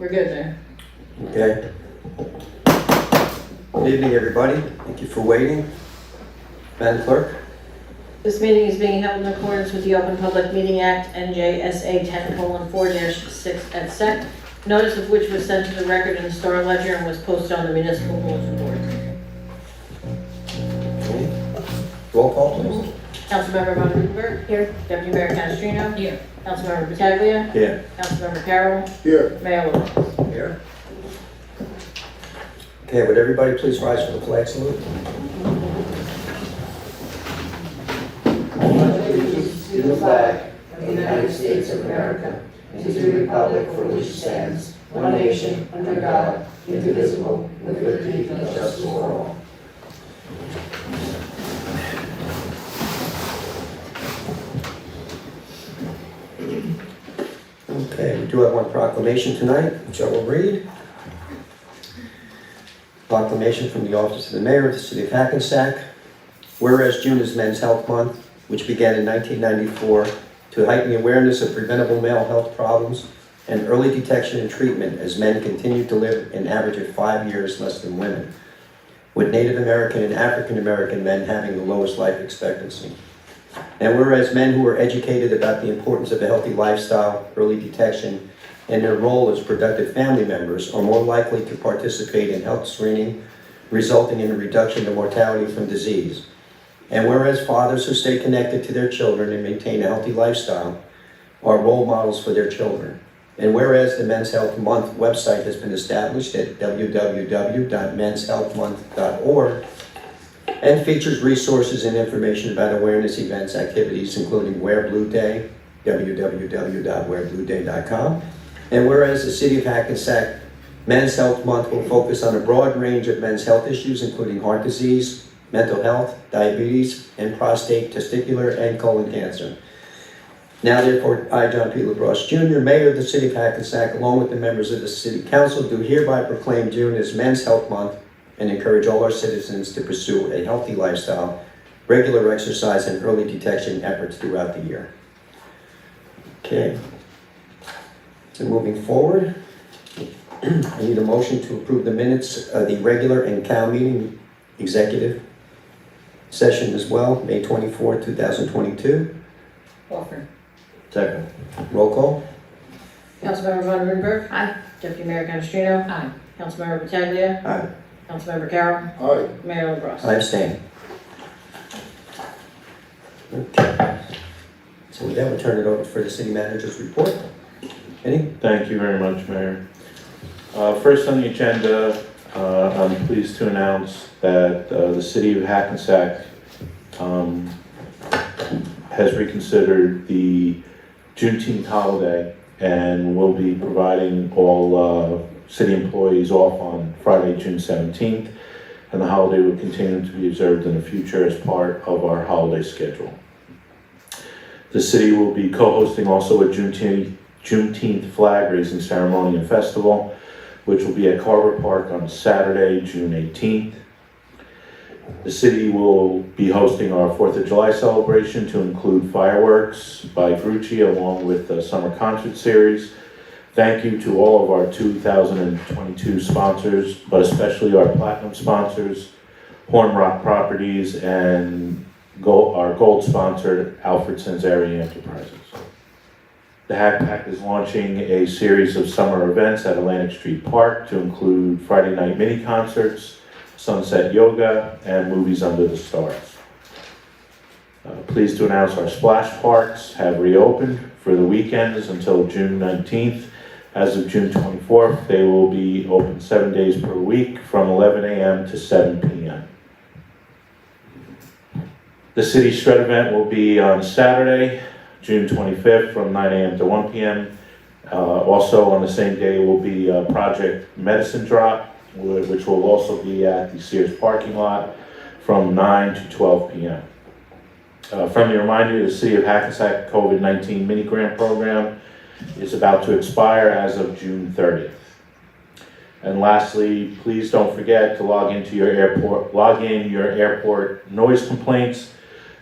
We're good there. Okay. Good evening, everybody. Thank you for waiting. Madam Clerk? This meeting is being held in accordance with the Open Public Meeting Act, NJSA 10:4-6 et sec. Notice of which was sent to the record in the Star Ledger and was posted on the municipal bulletin board. Okay. Roll call, please. Councilmember Von Rudenberg. Here. Deputy Mayor Canestrino. Here. Councilmember Battaglia. Here. Councilmember Carroll. Here. Mayor LaBrus. Here. Okay, would everybody please rise for the flag salute? To the flag of the United States of America and to the republic for which it stands, one nation, under God, indivisible, with liberty and justice for all. Okay, we do have one proclamation tonight, which I will read. Proclamation from the Office of the Mayor of the City of Hackensack. Whereas June is Men's Health Month, which began in 1994 to heighten the awareness of preventable male health problems and early detection and treatment as men continue to live an average of 5 years less than women, with Native American and African American men having the lowest life expectancy. And whereas men who are educated about the importance of a healthy lifestyle, early detection, and their role as productive family members are more likely to participate in health screening, resulting in a reduction in mortality from disease. And whereas fathers who stay connected to their children and maintain a healthy lifestyle are role models for their children. And whereas the Men's Health Month website has been established at www.menshealthmonth.org and features resources and information about awareness events, activities, including Wear Blue Day, www.wearblueday.com. And whereas the City of Hackensack Men's Health Month will focus on a broad range of men's health issues, including heart disease, mental health, diabetes, and prostate, testicular, and colon cancer. Now therefore, I, John P. LaBrosse Jr., Mayor of the City of Hackensack, along with the members of the City Council, do hereby proclaim June as Men's Health Month and encourage all our citizens to pursue a healthy lifestyle, regular exercise, and early detection efforts throughout the year. Okay. So moving forward, I need a motion to approve the minutes of the regular and town meeting executive session as well, May 24, 2022. Offer. Second. Roll call. Councilmember Von Rudenberg. Aye. Deputy Mayor Canestrino. Aye. Councilmember Battaglia. Aye. Councilmember Carroll. Aye. Mayor LaBrus. I abstain. Okay. So with that, we'll turn it over for the city manager's report. Any? Thank you very much, Mayor. First on the agenda, I'm pleased to announce that the City of Hackensack has reconsidered the Juneteenth holiday and will be providing all city employees off on Friday, June 17th, and the holiday will continue to be observed in the future as part of our holiday schedule. The city will be co-hosting also a Juneteenth flag raising ceremony and festival, which will be at Carver Park on Saturday, June 18th. The city will be hosting our 4th of July celebration to include fireworks by Grucci along with the summer concert series. Thank you to all of our 2022 sponsors, but especially our platinum sponsors, Horn Rock Properties, and our gold sponsor, Alfred Sanzari Enterprises. The Hack Pack is launching a series of summer events at Atlantic Street Park to include Friday night mini concerts, sunset yoga, and movies under the stars. Pleased to announce our splash parks have reopened for the weekends until June 19th. As of June 24th, they will be open 7 days per week from 11 a.m. to 7 p.m. The city shred event will be on Saturday, June 25th from 9 a.m. to 1 p.m. Also on the same day will be Project Medicine Drop, which will also be at the Sears parking lot from 9 to 12 p.m. Friendly reminder, the City of Hackensack COVID-19 mini grant program is about to expire as of June 30th. And lastly, please don't forget to log in your airport noise complaints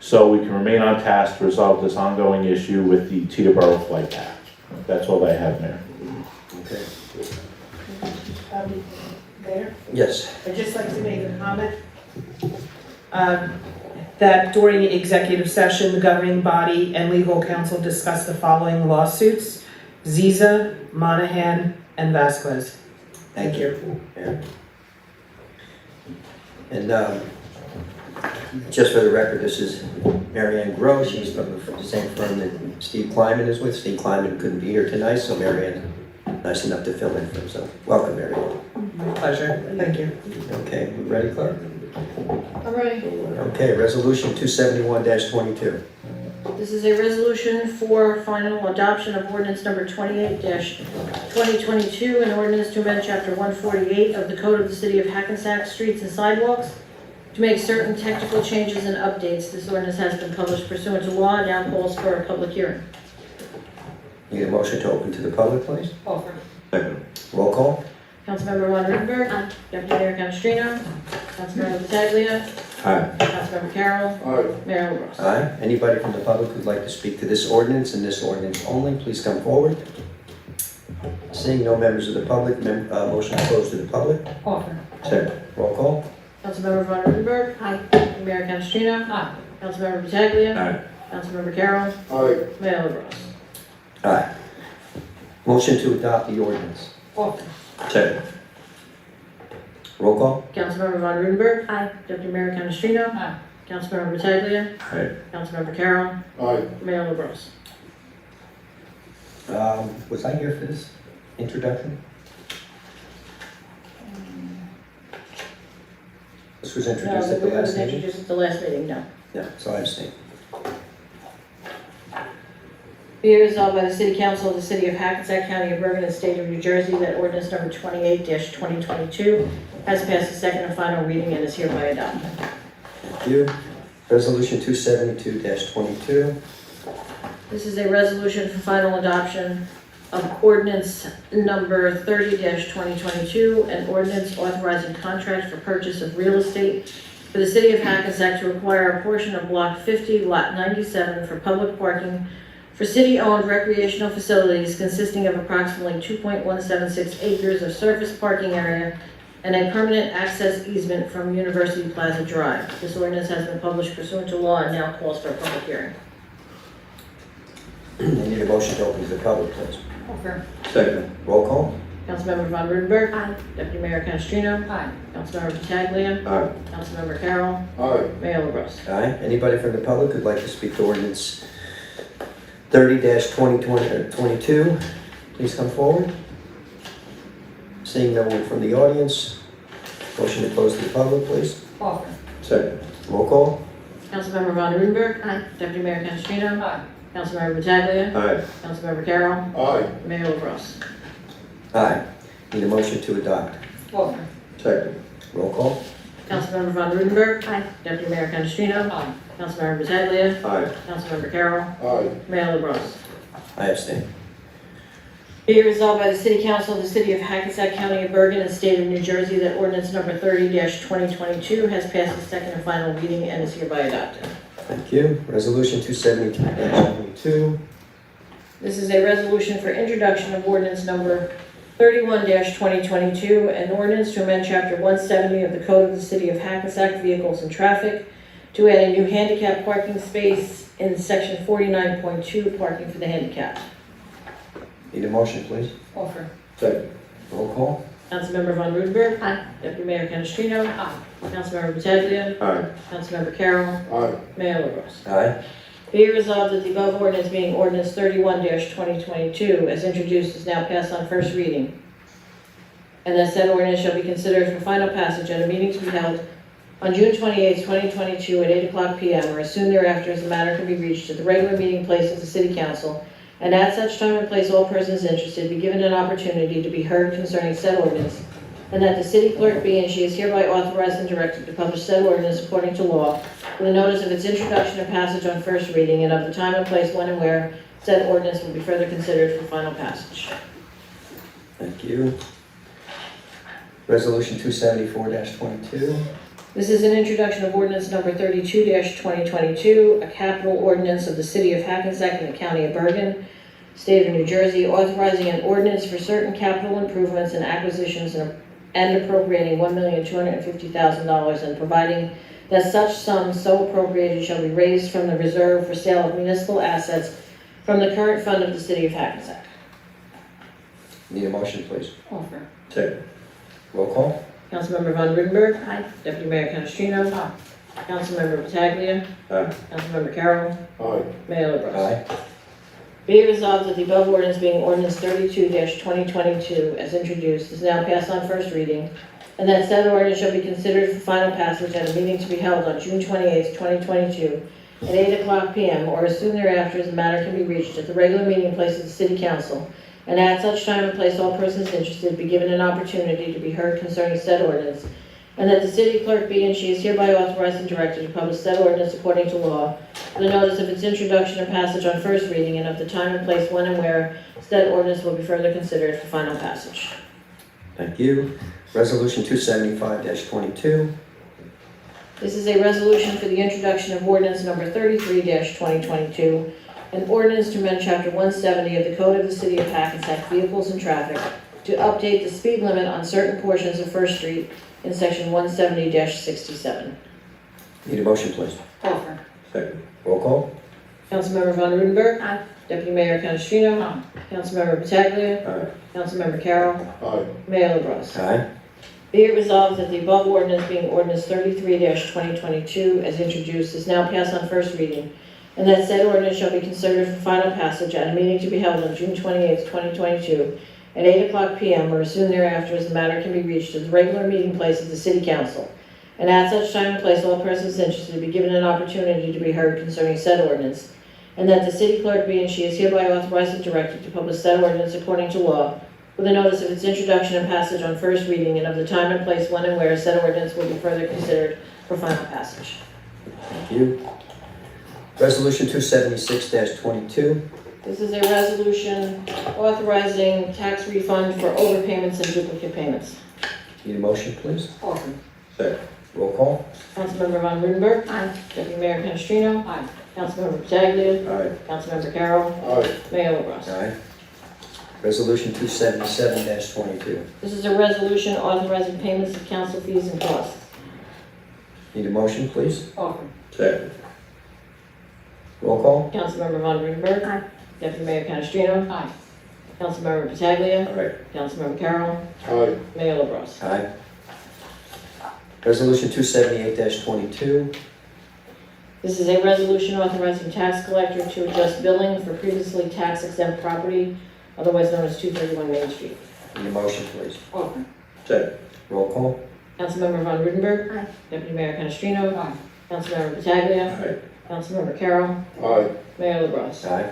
so we can remain on task to resolve this ongoing issue with the Teterboro flight path. That's all I have, Mayor. Okay. Mayor, Yes. I'd just like to make a comment. That during executive session, the governing body and legal counsel discussed the following lawsuits: Ziza, Monahan, and Vasquez. Thank you. Yeah. And just for the record, this is Mary Ann Gross. She's from the same firm that Steve Kleiman is with. Steve Kleiman couldn't be here tonight, so Mary Ann, nice enough to fill in for him. So welcome, Mary Ann. My pleasure. Thank you. Okay, we ready, Clerk? I'm ready. Okay, resolution 271-22. This is a resolution for final adoption of ordinance number 28-2022, an ordinance to amend chapter 148 of the Code of the City of Hackensack, Streets and Sidewalks, to make certain technical changes and updates. This ordinance has been published pursuant to law and now calls for a public hearing. Need a motion to open to the public, please? Offer. Second. Roll call? Councilmember Von Rudenberg. Deputy Mayor Canestrino. Councilmember Pataglia. Aye. Councilmember Carroll. Aye. Mayor LaBrus. Aye. Anybody from the public who'd like to speak to this ordinance and this ordinance only, please come forward. Seeing no members of the public, motion to close to the public. Offer. Second. Roll call? Councilmember Von Rudenberg. Deputy Mayor Canestrino. Councilmember Pataglia. Aye. Councilmember Carroll. Aye. Mayor LaBrus. Aye. Motion to adopt the ordinance. Offer. Second. Roll call? Councilmember Von Rudenberg. Deputy Mayor Canestrino. Councilmember Pataglia. Aye. Councilmember Carroll. Aye. Mayor LaBrus. Was I here for this introduction? This was introduced at the last meeting? Introduced at the last meeting, no. Yeah, so I abstain. Be it resolved by the City Council of the City of Hackensack County of Bergen and State of New Jersey that ordinance number 28-2022 has passed the second and final reading and is hereby adopted. Thank you. Resolution 272-22. This is a resolution for final adoption of ordinance number 30-2022, an ordinance authorizing contract for purchase of real estate for the City of Hackensack to acquire a portion of Block 50, Lot 97 for public parking for city-owned recreational facilities consisting of approximately 2.176 acres of surface parking area and a permanent access easement from University Plaza Drive. This ordinance has been published pursuant to law and now calls for a public hearing. I need a motion to open to the public, please. Offer. Second. Roll call? Councilmember Von Rudenberg. Deputy Mayor Canestrino. Councilmember Pataglia. Aye. Councilmember Carroll. Aye. Mayor LaBrus. Aye. Anybody from the public who'd like to speak to ordinance 30-2022, please come forward. Seeing no one from the audience, motion to close to the public, please. Offer. Second. Roll call? Councilmember Von Rudenberg. Deputy Mayor Canestrino. Councilmember Pataglia. Aye. Councilmember Carroll. Aye. Mayor LaBrus. Aye. Need a motion to adopt. Offer. Second. Roll call? Councilmember Von Rudenberg. Deputy Mayor Canestrino. Councilmember Pataglia. Aye. Councilmember Carroll. Aye. Mayor LaBrus. I abstain. Be it resolved by the City Council of the City of Hackensack County of Bergen and State of New Jersey that ordinance number 30-2022 has passed its second and final reading and is hereby adopted. Thank you. Resolution 272-22. This is a resolution for introduction of ordinance number 31-2022, an ordinance to amend chapter 170 of the Code of the City of Hackensack Vehicles and Traffic to add a new handicap parking space in section 49.2, parking for the handicapped. Need a motion, please. Offer. Second. Roll call? Councilmember Von Rudenberg. Deputy Mayor Canestrino. Councilmember Pataglia. Aye. Councilmember Carroll. Aye. Mayor LaBrus. Aye. Be it resolved that the above ordinance being ordinance 31-2022 as introduced is now passed on first reading. And that said ordinance shall be considered for final passage at a meeting to be held on June 28, 2022 at 8:00 p.m. or as soon thereafter as the matter can be reached at the regular meeting place of the City Council. And at such time and place, all persons interested be given an opportunity to be heard concerning said ordinance, and that the city clerk be and she is hereby authorized and directed to publish said ordinance according to law, with a notice of its introduction and passage on first reading, and of the time and place when and where said ordinance will be further considered for final passage. Thank you. Resolution 274-22. This is an introduction of ordinance number 32-2022, a capital ordinance of the City of Hackensack in the County of Bergen, State of New Jersey, authorizing an ordinance for certain capital improvements and acquisitions and and appropriating $1,250,000 and providing that such sum so appropriated shall be raised from the reserve for sale of municipal assets from the current fund of the city of Hackensack. Need a motion, please? Offer. Second. Roll call? Councilmember Von Rudenberg. Aye. Deputy Mayor Canestrino. Councilmember Pataglia. Aye. Councilmember Carroll. Aye. Mayor LaBrus. Aye. Be it resolved that the above ordinance being ordinance 32-2022 as introduced is now passed on first reading, and that said ordinance shall be considered for final passage at a meeting to be held on June 28, 2022 at 8:00 p.m. or as soon thereafter as the matter can be reached at the regular meeting place of the City Council, and at such time and place all persons interested be given an opportunity to be heard concerning said ordinance, and that the city clerk be and she is hereby authorized and directed to publish said ordinance according to law, the notice of its introduction and passage on first reading, and of the time and place when and where said ordinance will be further considered for final passage. Thank you. Resolution 275-22. This is a resolution for the introduction of ordinance number 33-2022, an ordinance to amend Chapter 170 of the Code of the City of Hackensack, Vehicles and Traffic, to update the speed limit on certain portions of First Street in Section 170-67. Need a motion, please? Offer. Second. Roll call? Councilmember Von Rudenberg. Aye. Deputy Mayor Canestrino. Aye. Councilmember Pataglia. Aye. Councilmember Carroll. Aye. Mayor LaBrus. Aye. Be it resolved that the above ordinance being ordinance 33-2022 as introduced is now passed on first reading, and that said ordinance shall be considered for final passage at a meeting to be held on June 28, 2022 at 8:00 p.m. or as soon thereafter as the matter can be reached at the regular meeting place of the City Council, and at such time and place all persons interested be given an opportunity to be heard concerning said ordinance, and that the city clerk be and she is hereby authorized and directed to publish said ordinance according to law, with a notice of its introduction and passage on first reading, and of the time and place when and where said ordinance will be further considered for final passage. Thank you. Resolution 276-22. This is a resolution authorizing tax refund for overpayments and duplicate payments. Need a motion, please? Offer. Second. Roll call? Councilmember Von Rudenberg. Aye. Deputy Mayor Canestrino. Aye. Councilmember Pataglia. Aye. Councilmember Carroll. Aye. Mayor LaBrus. Aye. Resolution 277-22. This is a resolution authorizing payments of council fees and costs. Need a motion, please? Offer. Second. Roll call? Councilmember Von Rudenberg. Aye. Deputy Mayor Canestrino. Aye. Councilmember Pataglia. Aye. Councilmember Carroll. Aye. Mayor LaBrus. Aye. Resolution 278-22. This is a resolution authorizing tax collector to adjust billing for previously tax exempt property, otherwise known as 231 Main Street. Need a motion, please? Offer. Second. Roll call? Councilmember Von Rudenberg. Aye. Deputy Mayor Canestrino. Aye. Councilmember Pataglia. Aye. Councilmember Carroll. Aye. Mayor LaBrus. Aye.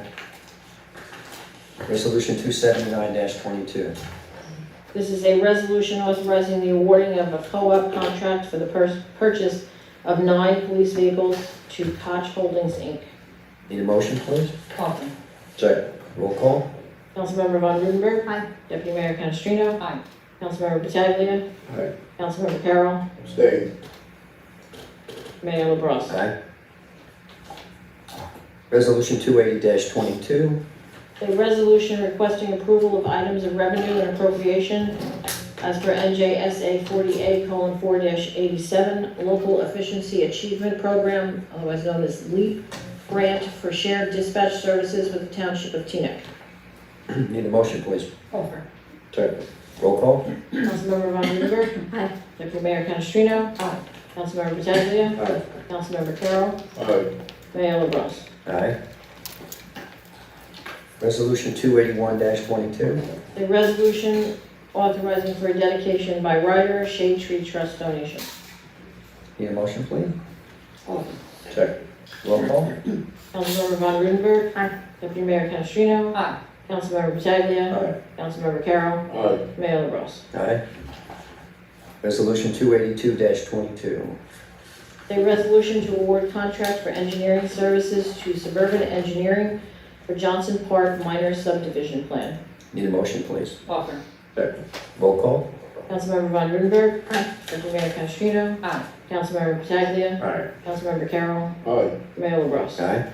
Resolution 279-22. This is a resolution authorizing the awarding of a co-op contract for the purchase of 9 police vehicles to Koch Holdings, Inc. Need a motion, please? Offer. Second. Roll call? Councilmember Von Rudenberg. Aye. Deputy Mayor Canestrino. Aye. Councilmember Pataglia. Aye. Councilmember Carroll. Abstain. Mayor LaBrus. Aye. Resolution 280-22. A resolution requesting approval of items of revenue and appropriation as per NJSA 40A:4-87, Local Efficiency Achievement Program, otherwise known as LEAP, grant for shared dispatch services with the Township of Teaneck. Need a motion, please? Offer. Second. Roll call? Councilmember Von Rudenberg. Aye. Deputy Mayor Canestrino. Aye. Councilmember Pataglia. Aye. Councilmember Carroll. Aye. Mayor LaBrus. Aye. Resolution 281-22. A resolution authorizing for a dedication by Ryder Shade Tree Trust donation. Need a motion, please? Offer. Second. Roll call? Councilmember Von Rudenberg. Aye. Deputy Mayor Canestrino. Aye. Councilmember Pataglia. Aye. Councilmember Carroll. Aye. Mayor LaBrus. Aye. Resolution 282-22. A resolution to award contract for engineering services to Suburban Engineering for Johnson Park Minor Subdivision Plan. Need a motion, please? Offer. Second. Roll call? Councilmember Von Rudenberg. Aye. Deputy Mayor Canestrino. Aye. Councilmember Pataglia. Aye. Councilmember Carroll. Aye. Mayor LaBrus. Aye.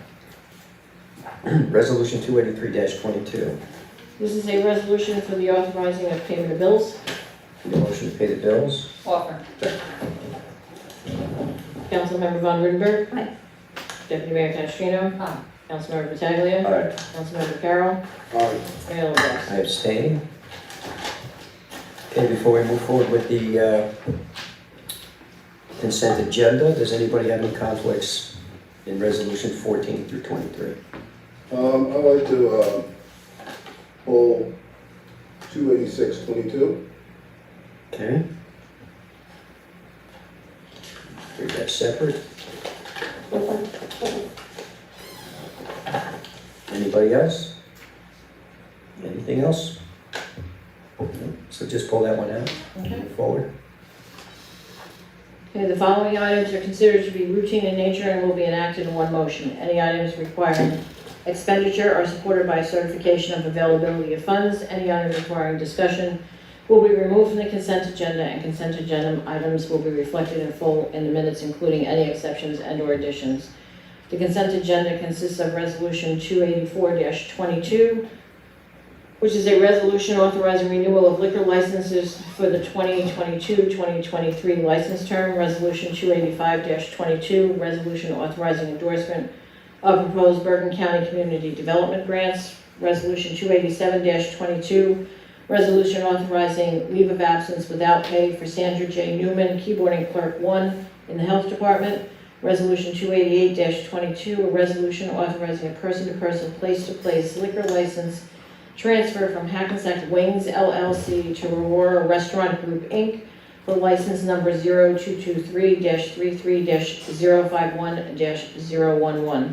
Resolution 283-22. This is a resolution for the authorizing of payment of bills. Need a motion to pay the bills? Offer. Councilmember Von Rudenberg. Aye. Deputy Mayor Canestrino. Aye. Councilmember Pataglia. Aye. Councilmember Carroll. Aye. Mayor LaBrus. I abstain. Okay, before we move forward with the consent agenda, does anybody have any conflicts in resolution 14 through 23? I'd like to pull 28622. Okay. Read that separate. Anybody else? Anything else? No? So just pull that one out, Okay. move forward. Okay, the following items are considered to be routine in nature and will be enacted in one motion. Any items requiring expenditure are supported by certification of availability of funds. Any items requiring discussion will be removed from the consent agenda, and consent agenda items will be reflected in full in the minutes, including any exceptions and/or additions. The consent agenda consists of Resolution 284-22, which is a resolution authorizing renewal of liquor licenses for the 2022-2023 license term. Resolution 285-22, resolution authorizing endorsement of proposed Bergen County Community Development Grants. Resolution 287-22, resolution authorizing leave of absence without pay for Sandra J. Newman, keyboarding clerk 1 in the Health Department. Resolution 288-22, a resolution authorizing a person-to-person, place-to-place liquor license transfer from Hackensack Wings LLC to Aurora Restaurant Group, Inc. for license number 0223-33-051-011.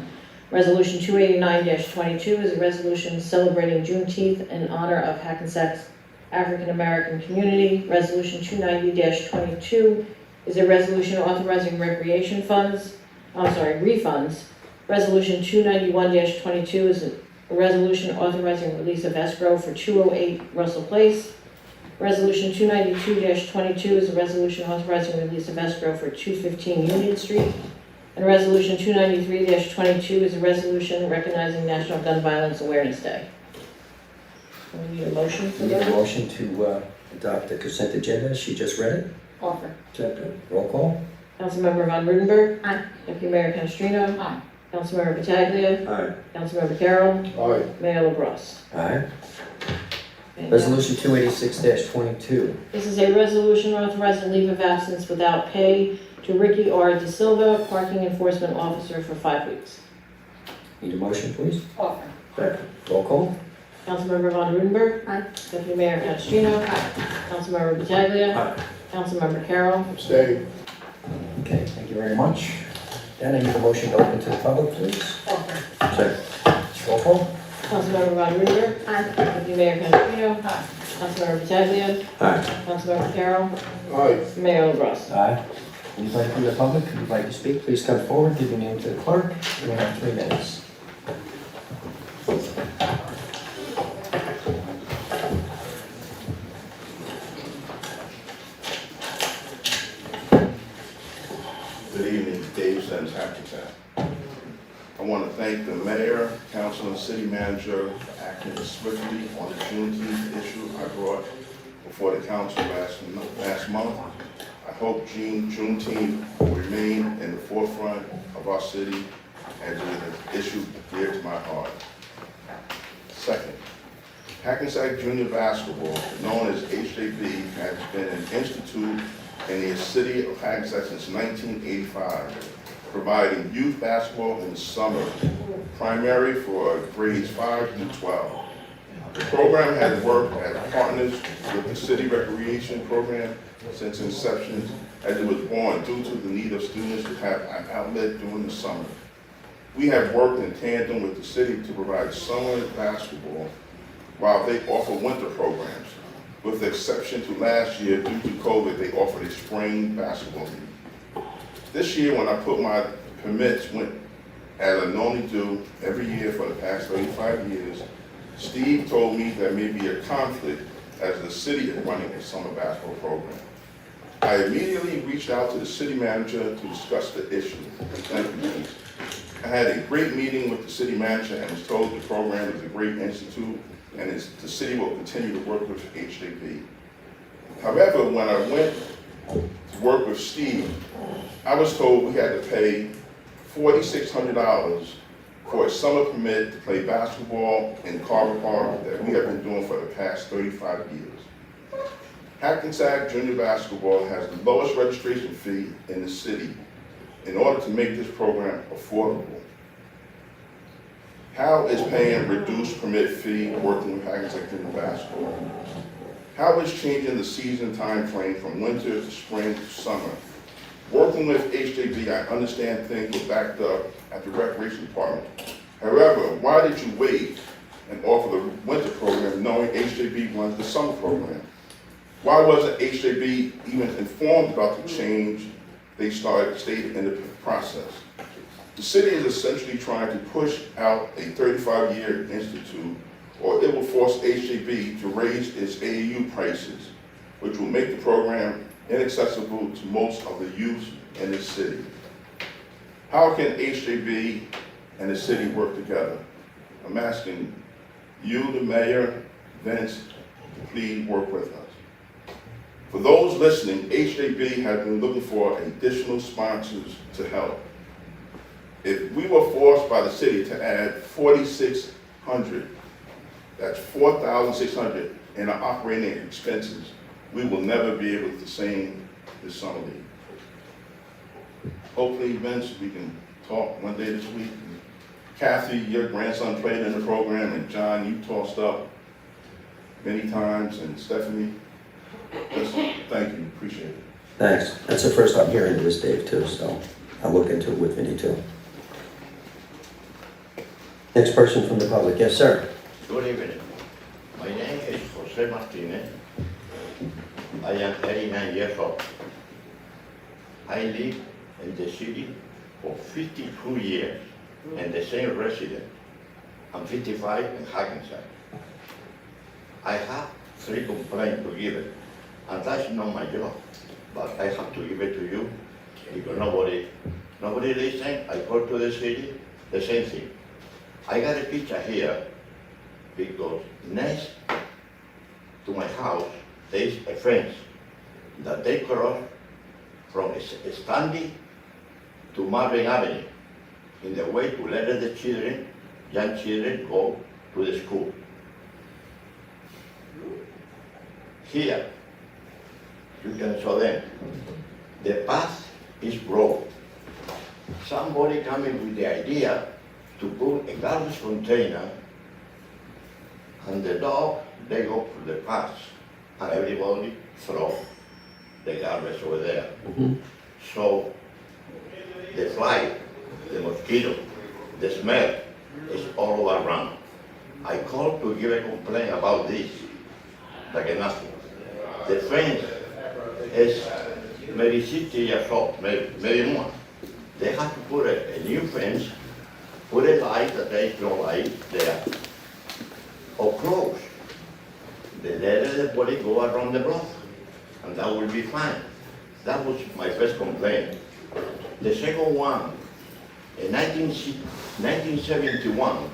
Resolution 289-22 is a resolution celebrating Juneteenth in honor of Hackensack's African American community. Resolution 290-22 is a resolution authorizing refunds. Resolution 291-22 is a resolution authorizing release of escrow for 208 Russell Place. Resolution 292-22 is a resolution authorizing release of escrow for 215 Union Street. And Resolution 293-22 is a resolution recognizing National Gun Violence Awareness Day. We need a motion for We need a that? motion to adopt the consent agenda. She just read it. Offer. Second. Roll call. Councilmember Von Rudenberg. Aye. Deputy Mayor Canestrino. Aye. Councilmember Pataglia. Aye. Councilmember Carroll. Aye. Mayor LaBrus. Aye. And Resolution 286-22. this is a resolution authorizing leave of absence without pay to Ricky R. De Silva, parking enforcement officer, for 5 weeks. Need a motion, please? Offer. Second. Roll call. Councilmember Von Rudenberg. Aye. Deputy Mayor Canestrino. Aye. Councilmember Pataglia. Aye. Councilmember Carroll. Abstain. Okay, thank you very much. Then I need a motion to open to the public, please. Offer. Second. Roll call. Councilmember Von Rudenberg. Aye. Deputy Mayor Canestrino. Aye. Councilmember Pataglia. Aye. Councilmember Carroll. Aye. Mayor LaBrus. Aye. Anybody from the public who would like to speak, please come forward, give your name to the clerk. You'll have 3 minutes. Good evening, Dave Sens, Hackensack. I want to thank the mayor, council, and city manager for acting swiftly on the Juneteenth issue I brought before the council last month. I hope Juneteenth will remain in the forefront of our city as it is an issue dear to my heart. Second, Hackensack Junior Basketball, known as HJB, has been an institute in the city of Hackensack since 1985, providing youth basketball in the summer, primary for grades 5 through 12. The program has worked as partners with the city recreation program since inception, as it was born due to the need of students to have an outlet during the summer. We have worked in tandem with the city to provide summer basketball while they offer winter programs. With the exception to last year, due to COVID, they offered a spring basketball league. This year, when I put my permits, went as I normally do every year for the past 35 years, Steve told me there may be a conflict as the city is running a summer basketball program. I immediately reached out to the city manager to discuss the issue. Thank you, please. I had a great meeting with the city manager and was told the program is a great institute and the city will continue to work with HJB. However, when I went to work with Steve, I was told we had to pay $4,600 for a summer permit to play basketball in Carver Park that we have been doing for the past 35 years. Hackensack Junior Basketball has the lowest registration fee in the city in order to make this program affordable. How is paying reduced permit fee working with Hackensack Junior Basketball? How is changing the season time frame from winter to spring to summer? Working with HJB, I understand things were backed up at the recreation department. However, why did you wait and offer the winter program knowing HJB runs the summer program? Why wasn't HJB even informed about the change they stated in the process? The city is essentially trying to push out a 35-year institute, or it will force HJB to raise its AAU prices, which will make the program inaccessible to most of the youth in the city. How can HJB and the city work together? I'm asking you, the mayor, Vince, to please work with us. For those listening, HJB has been looking for additional sponsors to help. If we were forced by the city to add 4,600, that's 4,600 in our operating expenses, we will never be able to sing the summer league. Hopefully, Vince, we can talk one day this week. Kathy, your grandson played in the program, and John, you tossed up many times, and Stephanie, just thank you, appreciate it. Thanks. That's the first I'm hearing of this, Dave, too, so I'll look into it with Vinnie, too. Next person from the public. Yes, sir. Good evening. My name is Jose Martinez. I am 39 years old. I live in the city for 52 years and the same resident. I'm 55 in Hackensack. I have 3 complaints to give it, and that's not my job, but I have to give it to you because nobody listens. I call to the city, the same thing. I got a picture here because next to my house there is a fence that they cross from Stanley to Marvin Avenue in the way to let the children, young children, go to the school. Here, you can show them. The path is broke. Somebody coming with the idea to put a garbage container, and the dog, they go to the path, and everybody throw the garbage over there. Mm-hmm. So the fly, the mosquito, the smell is all over around. I called to give a complaint about this, like nothing. The fence is maybe 60 years old, maybe more. They have to put a new fence, put a light that there is no light there, or close. They let the body go around the block, and that will be fine. That was my first complaint. The second one, in 1971,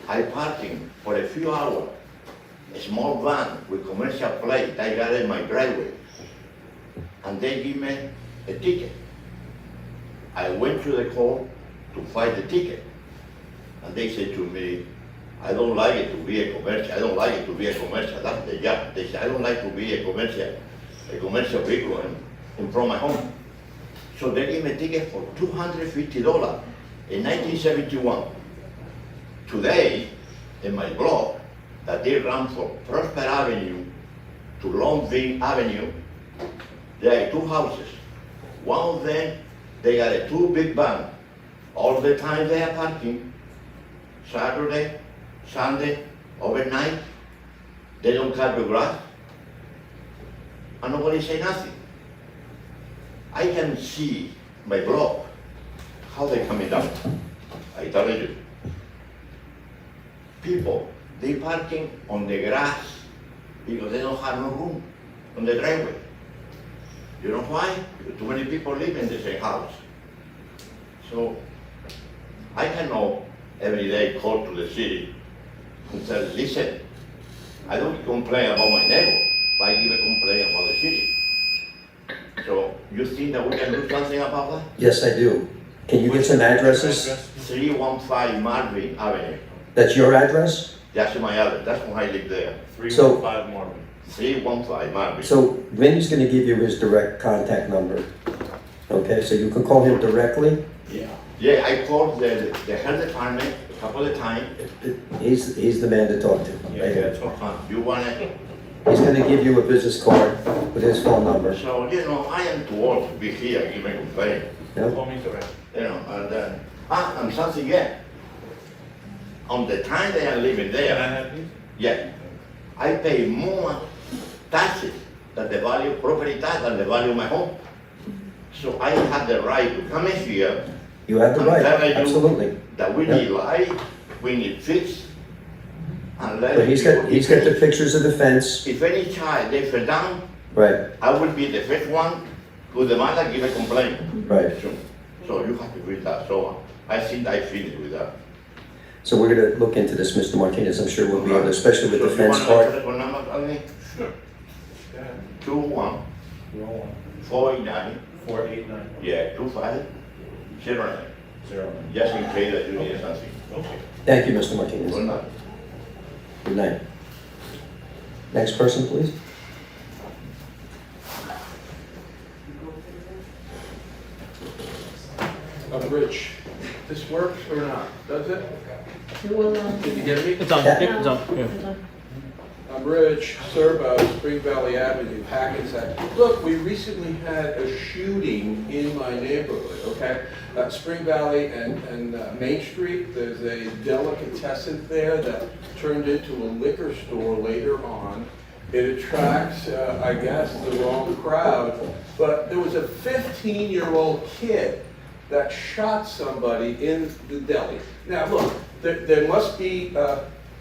I parking for a few hours, a small van with commercial plate I got in my driveway, and they give me a ticket. I went to the court to fight the ticket, and they said to me, I don't like it to be a commercial, I don't like it to be a commercial, that's the job. They said, I don't like to be a commercial vehicle in front of my home. So they gave me a ticket for $250 in 1971. Today, in my block, that they run from Prosper Avenue to Longview Avenue, there are 2 houses. One of them, they got a 2 big van. All the time they are parking, Saturday, Sunday, overnight. They don't cut the grass, and nobody say nothing. I can see my block, how they coming down. I tell you, people, they parking on the grass because they don't have no room on the driveway. You know why? Because too many people live in the same house. So I cannot every day call to the city and say, listen, I don't complain about my neighbor, I give a complaint about the city. So you think that we can do something about that? Yes, I do. Can you get some addresses? 315 Marvin Avenue. That's your address? That's my address. That's when I live there. 315 Marvin. 315 Marvin. So Vinny's gonna give you his direct contact number. Okay, so you can call him directly. Yeah, I called the health department a couple of times. He's the man to talk to. right here. You want it? He's gonna give you a business card with his phone number. So, I am too old to be here giving complaint. No? Call me direct. And something yet. On the time they are living Can I there, have these? yeah, I pay more taxes than the value, property tax than the value of my home. So I have the right to come in here, You have the I'm right, telling you absolutely. that we Yeah. need light, we need fix. And let But he's got the pictures of the fence, If any child they fell down, right, I will be the first one to the mother give a complaint. right. So you have to read that. So I think I finished with that. So we're gonna look into this, Mr. Martinez, I'm sure we'll be able to, especially with the So fence you want my part. telephone number, tell me? Sure. Go ahead. 21 201 489 489 yeah 2509. 09. Just in case that you need something. Okay. Thank you, Mr. Martinez. Good night. Good night. Next person, please. Rich, this works or not? Does it? Well, Did you get me? It's on, Yeah. it's on, yeah. I'm Rich, Serbo, Spring Valley Avenue, Hackensack. Look, we recently had a shooting in my neighborhood, okay? Spring Valley and Main Street, there's a delicatessen there that turned into a liquor store later on. It attracts, I guess, the wrong crowd, but there was a 15-year-old kid that shot somebody in the deli. Now, look, there must be,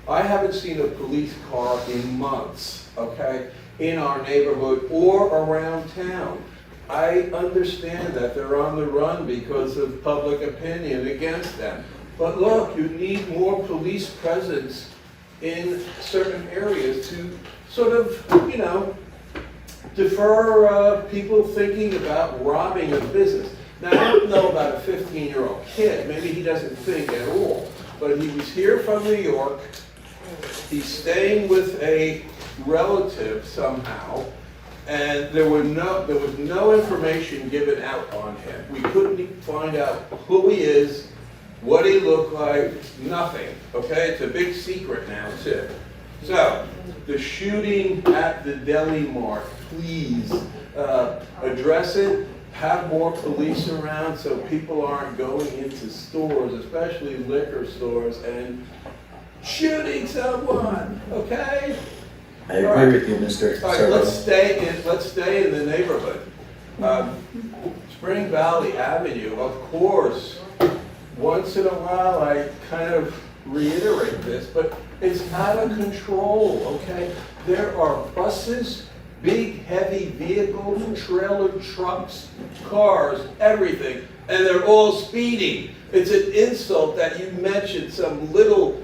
I haven't seen a police car in months, okay, in our neighborhood or around town. I understand that they're on the run because of public opinion against them. But look, you need more police presence in certain areas to sort of, defer people thinking about robbing a business. Now, I don't know about a 15-year-old kid, maybe he doesn't think at all, but he was here from New York, he's staying with a relative somehow, and there was no information given out on him. We couldn't find out who he is, what he looked like, nothing, okay? It's a big secret now, too. So, the shooting at the deli mart, please address it. Have more police around so people aren't going into stores, especially liquor stores, and shooting someone, okay? I agree with you, Mr. All right, Servo. let's stay in the neighborhood. Spring Valley Avenue, of course, once in a while I kind of reiterate this, but it's out of control, okay? There are buses, big heavy vehicles, trailer trucks, cars, everything, and they're all speeding. It's an insult that you mentioned some little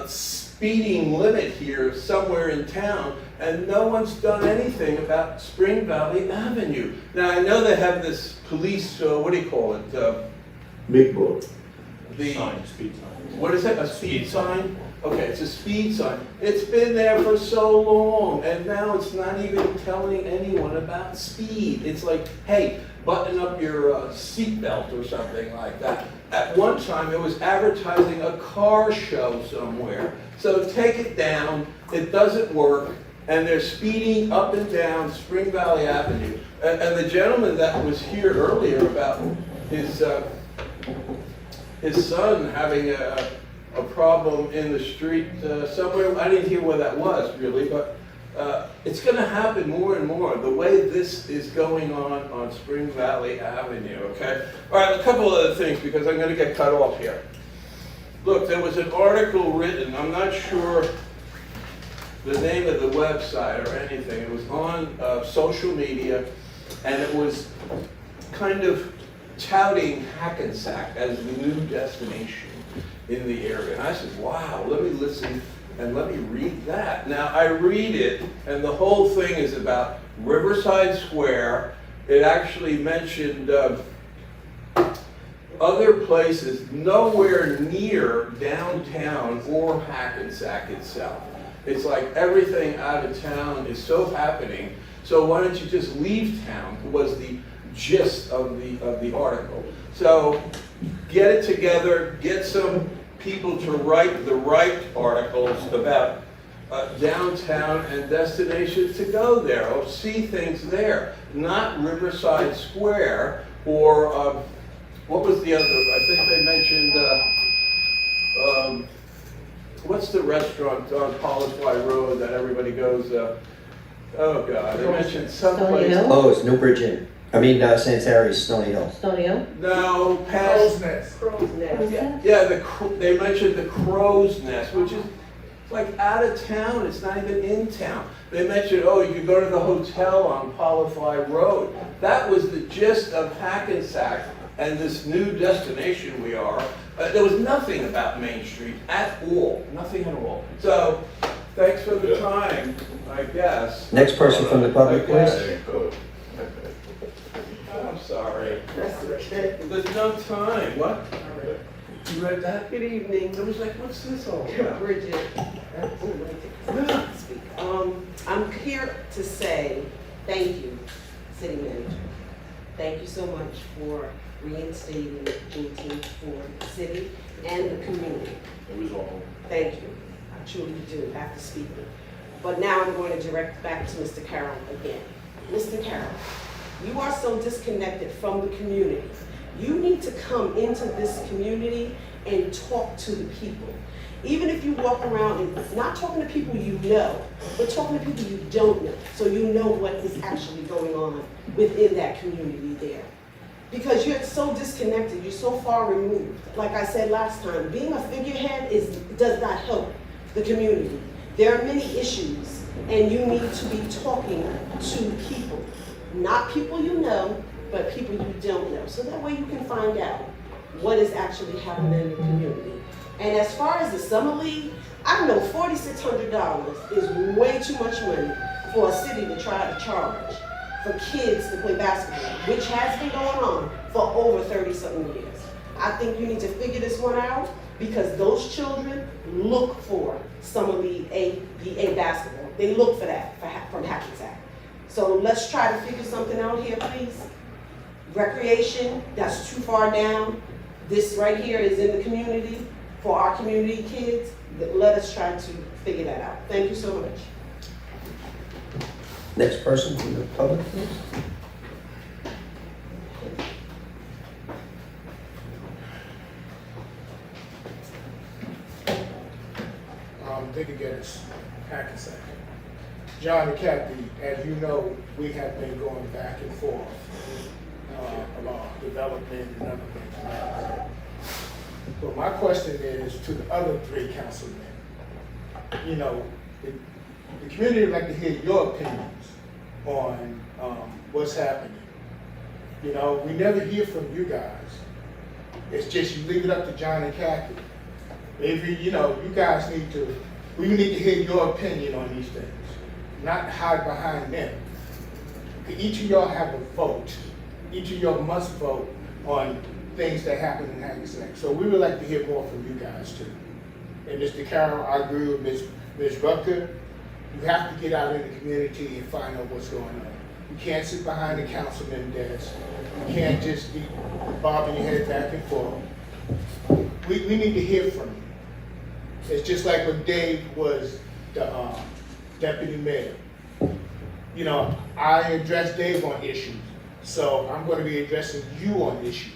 speeding limit here somewhere in town, and no one's done anything about Spring Valley Avenue. Now, I know they have this police, what do you call it? Big board. The, Speed sign. what is it, a speed sign? Okay, it's a speed sign. It's been there for so long, and now it's not even telling anyone about speed. It's like, hey, button up your seatbelt or something like that. At one time, it was advertising a car show somewhere. So take it down, it doesn't work, and they're speeding up and down Spring Valley Avenue. And the gentleman that was here earlier about his son having a problem in the street somewhere. I didn't hear where that was really, but it's going to happen more and more. The way this is going on Spring Valley Avenue, okay? All right, a couple other things because I'm going to get cut off here. Look, there was an article written, I'm not sure the name of the website or anything. It was on social media, and it was kind of touting Hackensack as the new destination in the area. And I said, wow, let me listen And let me read that. Now, I read it, and the whole thing is about Riverside Square. It actually mentioned other places nowhere near downtown or Hackensack itself. It's like everything out of town is so happening, so why don't you just leave town, was the gist of the article. So get it together, get some people to write the right articles about downtown and destinations to go there, or see things there, not Riverside Square, or what was the other, I think they mentioned, what's the restaurant on Poliswhy Road that everybody goes, oh God, they mentioned someplace. Hill? Oh, it's Newbridge Inn. I mean, Sanitari's Stony Hill. Stony Hill? No, past. Crow's Nest. Yeah, they mentioned the Crow's Nest, which is like out of town, it's not even in town. They mentioned, oh, you could go to the hotel on Poliswhy Road. That was the gist of Hackensack and this new destination we are. There was nothing about Main Street at all, nothing at all. So, thanks for the time, I guess. Next person from the public, please. I'm sorry. That's okay. There's no time, what? You read that? Good evening. It was like, what's this all about? Bridget. I'm here to say thank you, City Manager. Thank you so much for reinstating Juneteenth for the city and the community. It was all. Thank you. I truly do have to speak. But now I'm going to direct back to Mr. Carroll again. Mr. Carroll, you are so disconnected from the community. You need to come into this community and talk to the people. Even if you walk around and not talking to people you know, but talking to people you don't know, so you know what is actually going on within that community there. Because you're so disconnected, you're so far removed. Like I said last time, being a figurehead does not help the community. There are many issues, and you need to be talking to people. Not people you know, but people you don't know. So that way you can find out what is actually happening in the community. And as far as the summer league, I know $4,600 is way too much money for a city to try to charge for kids to play basketball, which has been going on for over 30-something years. I think you need to figure this one out, because those children look for summer league A basketball. They look for that from Hackensack. So let's try to figure something out here, please. Recreation, that's too far down. This right here is in the community for our community kids. Let us try to figure that out. Thank you so much. Next person from the public, please. Dick Against Hackensack. John and Kathy, as you know, we have been going back and forth about development and other things. But my question is to the other three councilmen. You know, the community would like to hear your opinions on what's happening. You know, we never hear from you guys. It's just you leave it up to John and Kathy. Maybe, you know, you guys we need to hear your opinion on these things, not hide behind them. Each of y'all have a vote. Each of y'all must vote on things that happen in Hackensack. So we would like to hear more from you guys too. And Mr. Carroll, I agree with Ms. Rucker. You have to get out in the community and find out what's going on. You can't sit behind the councilman desk. You can't just be bobbing your head back and forth. We need to hear from you. It's just like when Dave was the deputy mayor. You know, I addressed Dave on issues, so I'm going to be addressing you on issues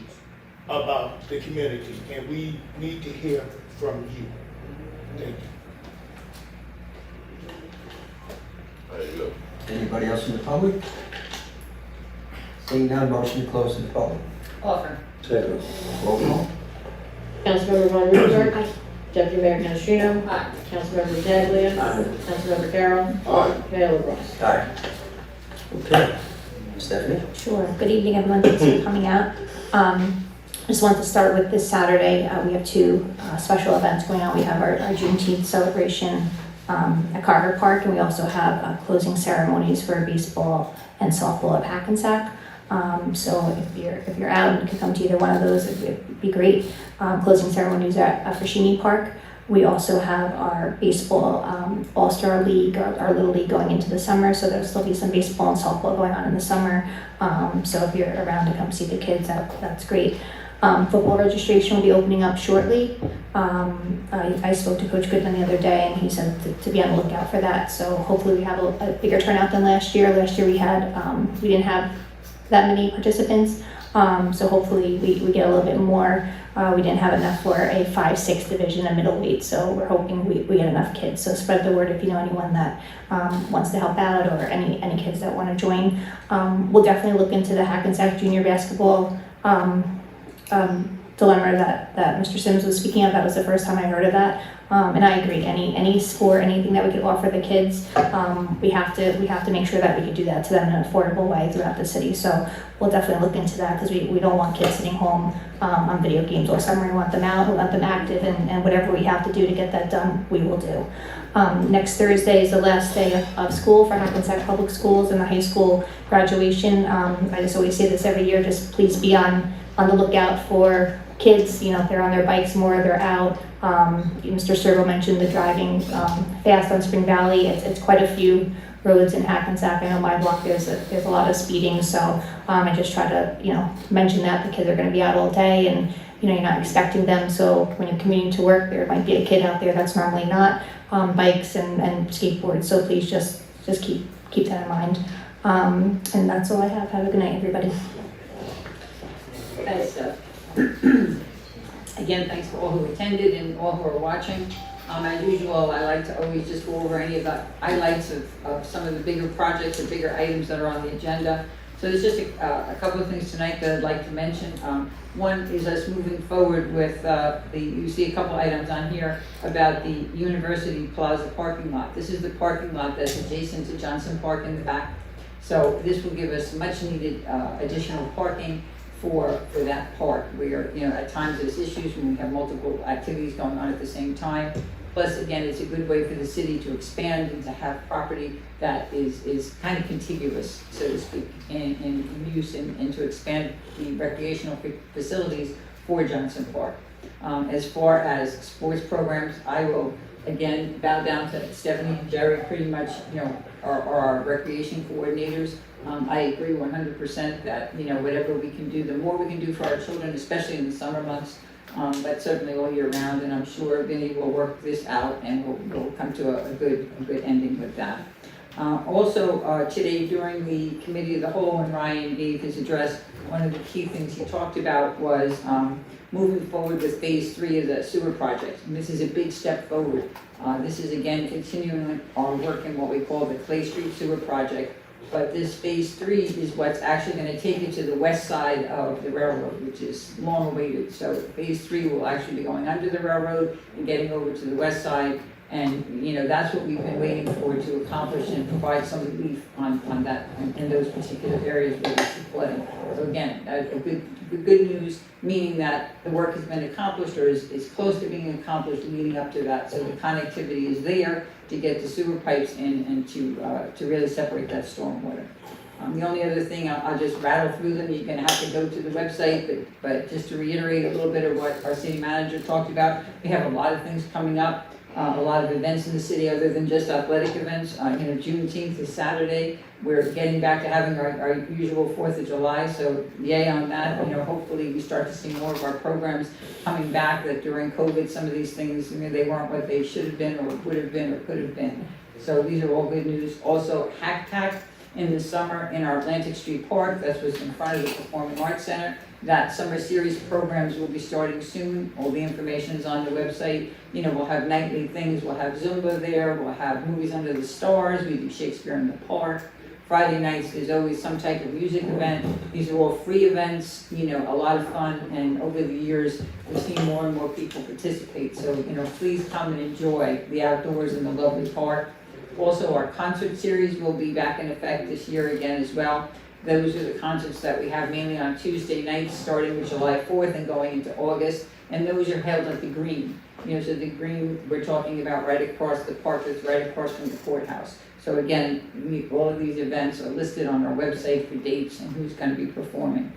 about the community, and we need to hear from you. Thank you. There you go. Anybody else from the public? Seeing none, motion to close to the public. Offer. Second. Roll call. Councilmember Von Rudenberg. Deputy Mayor Canestrino. Councilmember Pataglia. Councilmember Carroll. Aye. Mayor LaBrus. Aye. Okay. Stephanie? Sure. Good evening, everyone. Thanks for coming out. just wanted to start with this Saturday. We have two special events going on. We have our Juneteenth celebration at Carver Park, and we also have closing ceremonies for baseball and softball at Hackensack. So if you're out and you can come to either one of those, it'd be great. Closing ceremonies at Frashini Park. We also have our baseball All-Star League, our Little League going into the summer, so there'll still be some baseball and softball going on in the summer. So if you're around to come see the kids, that's great. Football registration will be opening up shortly. I spoke to Coach Goodman the other day, and he said to be on the lookout for that. So hopefully we have a bigger turnout than last year. Last year we didn't have that many participants. So hopefully we get a little bit more. We didn't have enough for a 5-6 division and middleweight, so we're hoping we get enough kids. So spread the word if you know anyone that wants to help out, or any kids that want to join. We'll definitely look into the Hackensack junior basketball dilemma that Mr. Sims was speaking of. That was the first time I heard of that. And I agree, any sport, anything that we could offer the kids, we have to make sure that we could do that to them in an affordable way throughout the city. So we'll definitely look into that, because we don't want kids sitting home on video games all summer. We want them out, we want them active, and whatever we have to do to get that done, we will do. Next Thursday is the last day of school for Hackensack Public Schools and the high school graduation. I just always say this every year, just please be on the lookout for kids. If they're on their bikes more, they're out. Mr. Servo mentioned the driving fast on Spring Valley. It's quite a few roads in Hackensack. I know my block there's a lot of speeding, so I just try to mention that the kids are going to be out all day, and you're not expecting them. So when you're commuting to work, there might be a kid out there that's normally not bikes and skateboards. So please just keep that in mind. And that's all I have. Have a good night, everybody. Thanks, Steph. Again, thanks for all who attended and all who are watching. As usual, I like to always just go over any of the highlights of some of the bigger projects or bigger items that are on the agenda. So there's just a couple of things tonight that I'd like to mention. One is us moving forward with you see a couple items on here about the University Plaza parking lot. This is the parking lot that's adjacent to Johnson Park in the back. So this will give us much needed additional parking for that park, where at times there's issues when we have multiple activities going on at the same time. Plus, again, it's a good way for the city to expand and to have property that is kind of contiguous, so to speak, in use, and to expand the recreational facilities for Johnson Park. As far as sports programs, I will again bow down to Stephanie and Jerry. Pretty much, are our recreation coordinators. I agree 100% that whatever we can do, the more we can do for our children, especially in the summer months, but certainly all year round. And I'm sure Vinny will work this out, and we'll come to a good ending with that. Also, today during the committee of the whole, when Ryan gave his address, one of the key things he talked about was moving forward with phase 3 of the sewer project. And this is a big step forward. This is again continuing our work in what we call the Clay Street Sewer Project. But this phase 3 is what's actually going to take it to the west side of the railroad, which is long awaited. So phase 3 will actually be going under the railroad and getting over to the west side. And that's what we've been waiting for, to accomplish and provide some relief on that, in those particular areas where there's flooding. So again, good news, meaning that the work has been accomplished, or is close to being accomplished leading up to that. So the connectivity is there to get the sewer pipes in, and to really separate that stormwater. The only other thing, I'll just rattle through them. You're going to have to go to the website, but just to reiterate a little bit of what our city manager talked about, we have a lot of things coming up. A lot of events in the city other than just athletic events. Juneteenth is Saturday. We're getting back to having our usual 4th of July, so yay on that. Hopefully we start to see more of our programs coming back, that during COVID some of these things, they weren't what they should have been, or would have been, or could have been. So these are all good news. Also, Hack in the summer in our Atlantic Street Park, that's what's in front of the Performing Arts Center. That summer series programs will be starting soon. All the information is on the website. We'll have nightly things. We'll have Zumba there. We'll have movies under the stars. We do Shakespeare in the Park. Friday nights, there's always some type of music event. These are all free events, a lot of fun. And over the years, we've seen more and more people participate. So, please come and enjoy the outdoors in the lovely park. Also, our concert series will be back in effect this year again as well. Those are the concerts that we have mainly on Tuesday nights, starting with July 4th and going into August. And those are held at the Green. So the Green, we're talking about right across the park, that's right across from the courthouse. So again, all of these events are listed on our website for dates and who's going to be performing.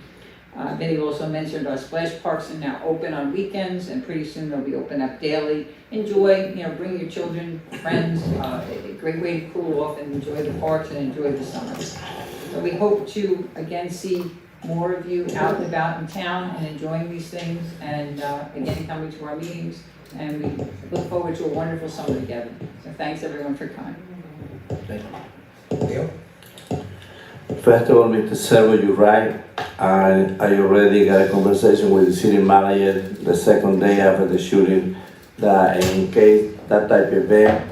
Benny also mentioned our splash parks are now open on weekends, and pretty soon they'll be open up daily. Enjoy, bring your children, friends, a great way to cool off and enjoy the parks and enjoy the summer. So we hope to, again, see more of you out and about in town and enjoying these things, and again, coming to our meetings, and we look forward to a wonderful summer together. So thanks everyone for coming. Leo? First of all, Mr. Servo, you're right. I already got a conversation with the city manager the second day after the shooting, that in case that type of event,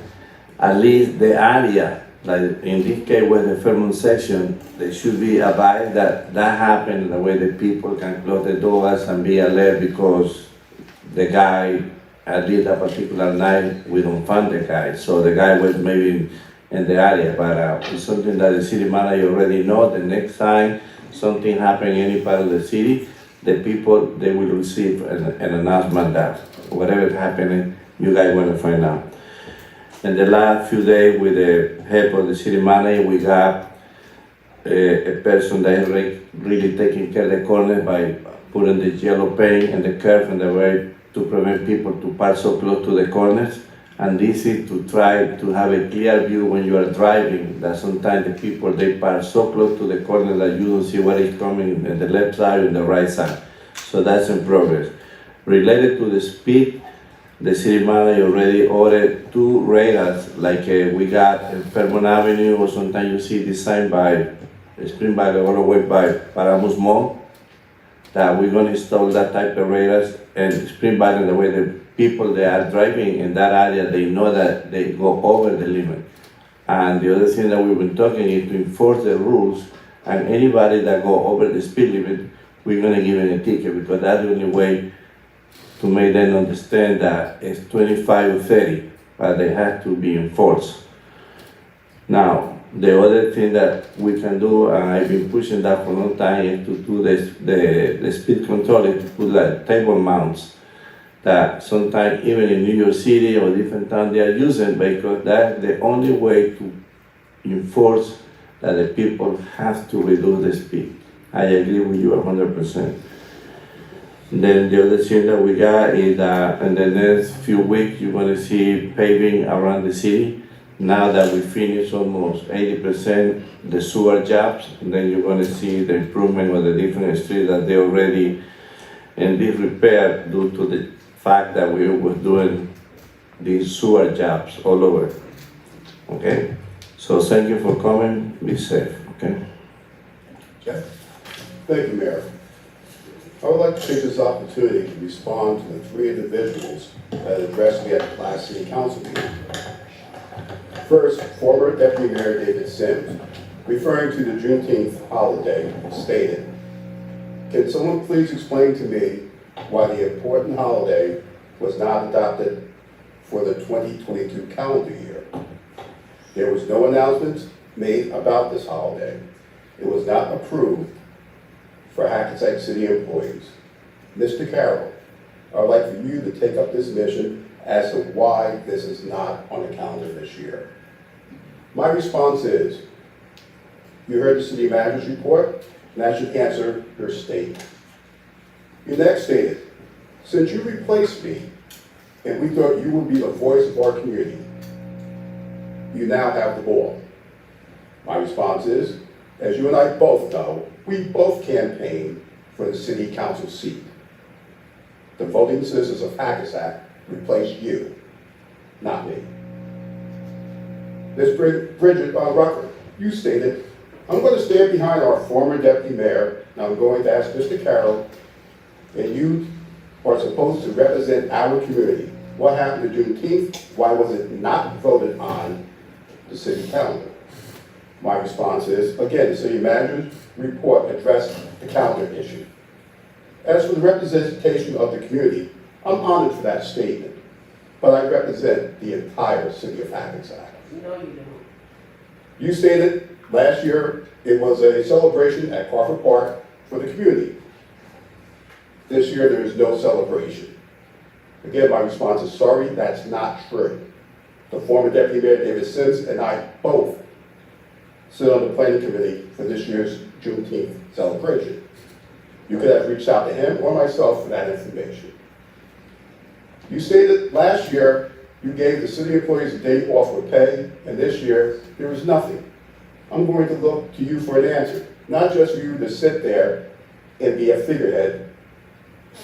at least the area, like in this case with the Fairmont section, there should be advised that that happened, the way the people can close the doors and be alert, because the guy, at least that particular night, we don't find the guy. So the guy was maybe in the area, but it's something that the city manager already know. The next time something happen in any part of the city, the people, they will receive an announcement that whatever is happening, you guys want to find out. In the last few days, with the help of the city manager, we got a person that is really taking care of the corners by putting the yellow paint and the curve and the way to prevent people to park so close to the corners. And this is to try to have a clear view when you are driving, that sometimes the people, they park so close to the corner that you don't see what is coming in the left side and the right side. So that's in progress. Related to the speed, the city manager already ordered 2 radars, like we got in Fairmont Avenue, or sometimes you see designed by Spring Valley all the way by Paramus Mall, that we're gonna install that type of radars. And Spring Valley, the way the people that are driving in that area, they know that they go over the limit. And the other thing that we've been talking is to enforce the rules, and anybody that go over the speed limit, we're gonna give them a ticket, because that's the only way to make them understand that it's 25 or 30, but they have to be enforced. Now, the other thing that we can do, and I've been pushing that for a long time, is to do the speed control, is to put like table mounts that sometimes even in New York City or different towns they are using, because that's the only way to enforce that the people have to reduce the speed. I agree with you 100%. Then the other thing that we got is that in the next few weeks, you're gonna see paving around the city. Now that we finish almost 80% the sewer jobs, then you're gonna see the improvement of the different streets that they already in disrepair due to the fact that we were doing these sewer jobs all over. Okay? So thank you for coming. Be safe. Okay? Jeff? Thank you, Mayor. I would like to take this opportunity to respond to the 3 individuals that addressed me at the last city council meeting. First, former Deputy Mayor David Sims, referring to the Juneteenth holiday, stated, "Can someone please explain to me why the important holiday was not adopted for the 2022 calendar year? There was no announcement made about this holiday. It was not approved for Hackensack City employees. Mr. Carroll, I would like for you to take up this mission as to why this is not on the calendar this year." My response is, you heard the city manager's report, and that should answer your statement. You next stated, "Since you replaced me, and we thought you would be the voice of our community, you now have the ball." My response is, as you and I both know, we both campaigned for the city council seat. The voting citizens of Hackensack replaced you, not me. Ms. Bridget Rucker, you stated, "I'm going to stand behind our former deputy mayor, and I'm going to ask Mr. Carroll, and you are supposed to represent our community. What happened to Juneteenth? Why was it not voted on the city calendar?" My response is, again, the city manager's report addressed the calendar issue. As for the representation of the community, I'm honored for that statement, but I represent the entire city of Hackensack. No, you don't. You stated last year it was a celebration at Crawford Park for the community. This year, there is no celebration. Again, my response is sorry, that's not true. The former Deputy Mayor David Sims and I both sit on the planning committee for this year's Juneteenth celebration. You could have reached out to him or myself for that information. You stated last year you gave the city employees a day off with pay, and this year there was nothing. I'm going to look to you for an answer, not just for you to sit there and be a figurehead,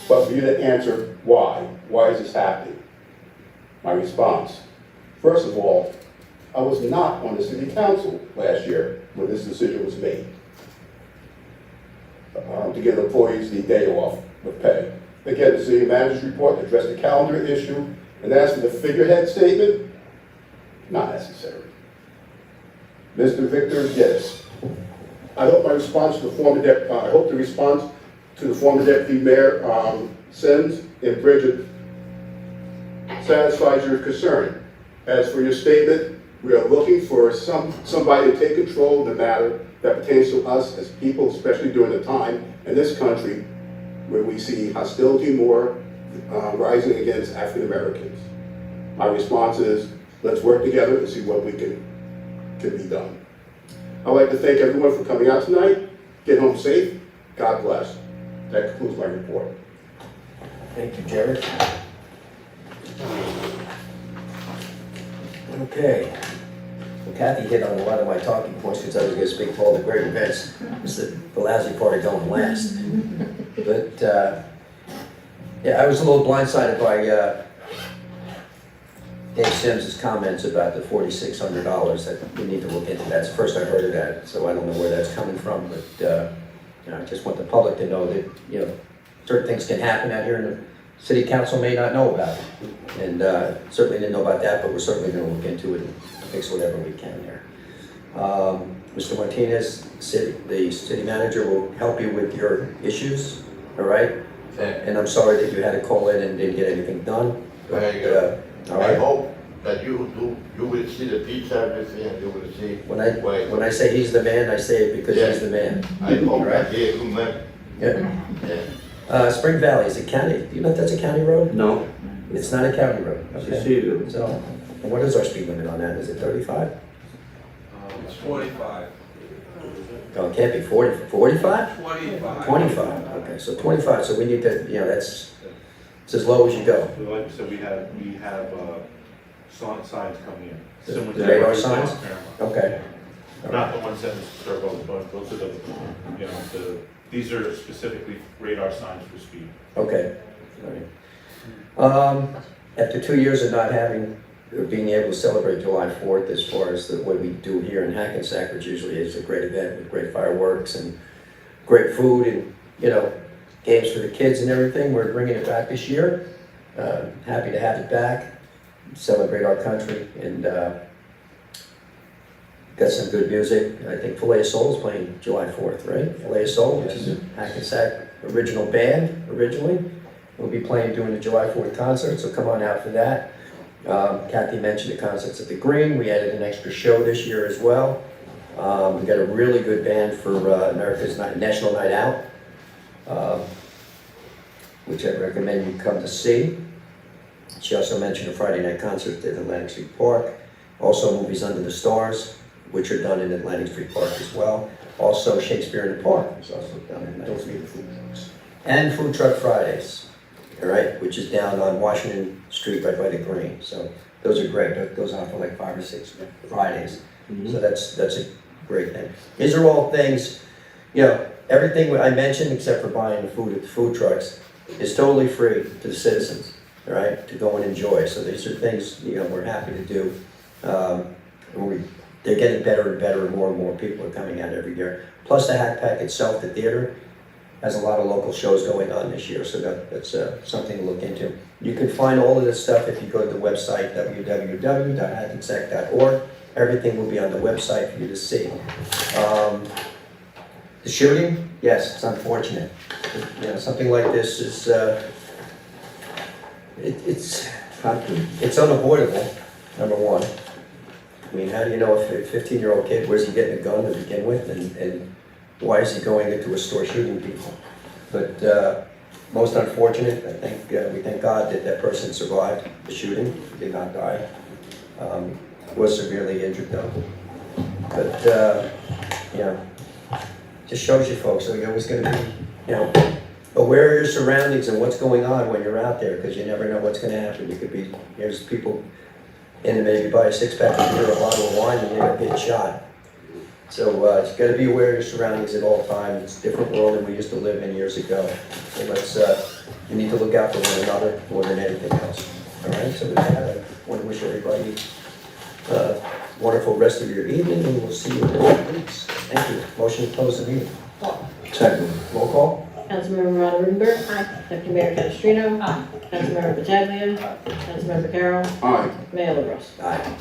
but for you to answer why. Why is this happening? My response, first of all, I was not on the city council last year when this decision was made to give employees the day off with pay. Again, the city manager's report addressed the calendar issue, and as for the figurehead statement, not necessary. Mr. Victor Geddes, I hope the response to the former Deputy Mayor Sims and Bridget satisfies your concern. As for your statement, we are looking for somebody to take control of the matter that pertains to us as people, especially during the time in this country where we see hostility more rising against African Americans. My response is, let's work together to see what we can be done. I'd like to thank everyone for coming out tonight. Get home safe. God bless. That concludes my report. Thank you, Jared. Okay. Well, Kathy hit on a lot of my talking points because I was going to speak to all the great events. It's the lousy part of going last. But, yeah, I was a little blindsided by Dave Sims' comments about the $4,600 that we need to look into. That's the first I heard of that, so I don't know where that's coming from, but you know, I just want the public to know that, you know, certain things can happen out here and the city council may not know about it. And certainly didn't know about that, but we're certainly going to look into it and fix whatever we can there. Mr. Martinez, the city manager, will help you with your issues, all right? And I'm sorry that you had to call in and didn't get anything done. But, all right. I hope that you will see the pizza, everything, and you will see. When I say he's the man, I say it because he's the man. I hope Right. that he is a good man. Yeah. Yeah. Spring Valley is a county. Do you know if that's a county road? No, It's not a county road. it's Okay. a city. So, and what is our speed limit on that? Is it 35? It's 25. No, it can't be 40. 45? 25. 25. Okay, so 25. So we need to, you know, it's as low as you go. Like I said, we have signs coming in. The Similar to radar what we saw signs? in Paramount. Okay. Not the ones that Mr. Servo, but those are the, you know, these are specifically radar signs for speed. Okay. All right. After 2 years of not being able to celebrate July 4th as far as what we do here in Hackensack, which usually is a great event with great fireworks and great food and, you know, games for the kids and everything, we're bringing it back this year. Happy to have it back, celebrate our country, and got some good music. I think Filet of Soul is playing July 4th, right? Filet of Soul, which is a Hackensack original band originally. We'll be playing during the July 4th concert, so come on out for that. Kathy mentioned the concerts at the Green. We added an extra show this year as well. We got a really good band for America's National Night Out, which I recommend you come to see. She also mentioned a Friday night concert at Atlantic Street Park. Also movies Under the Stars, which are done in Atlantic Street Park as well. Also Shakespeare in the Park is also done in Atlantic Street. Food trucks. And Food Truck Fridays, all right, which is down on Washington Street right by the Green. So those are great. That goes on for like 5 or 6 Fridays. Mm-hmm. So that's a great thing. These are all things, you know, everything I mentioned except for buying the food at the food trucks is totally free to the citizens, all right, to go and enjoy. So these are things, you know, we're happy to do. They're getting better and better, and more people are coming out every year. Plus the Hack Pack itself, the theater, has a lot of local shows going on this year, so that's something to look into. You can find all of this stuff if you go to the website, www.hackensack.org. Everything will be on the website for you to see. The shooting, yes, it's unfortunate. You know, something like this is, it's unavoidable, number one. I mean, how do you know if a 15-year-old kid, where's he getting a gun to begin with, and why is he going into a store shooting people? But most unfortunate, I think, we thank God that that person survived the shooting, did not die. Was severely injured though. But, you know, just shows you folks, so you're always gonna be, you know, aware of your surroundings and what's going on when you're out there, because you never know what's gonna happen. You could be, there's people in there, maybe buy a 6-pack of beer, a bottle of wine, and you end up getting shot. So you gotta be aware of your surroundings at all times. It's a different world than we used to live in years ago. So let's, you need to look out for one another more than anything else. All right, so with that, I want to wish everybody a wonderful rest of your evening, and we'll see you in a few weeks. Thank you. Motion to close the meeting. Second. Roll call. Councilmember Ron Rudenberg. Deputy Mayor Canestrino. Aye. Councilmember Pataglia. Councilmember Carroll. Aye. Mayor LaBrus. Aye.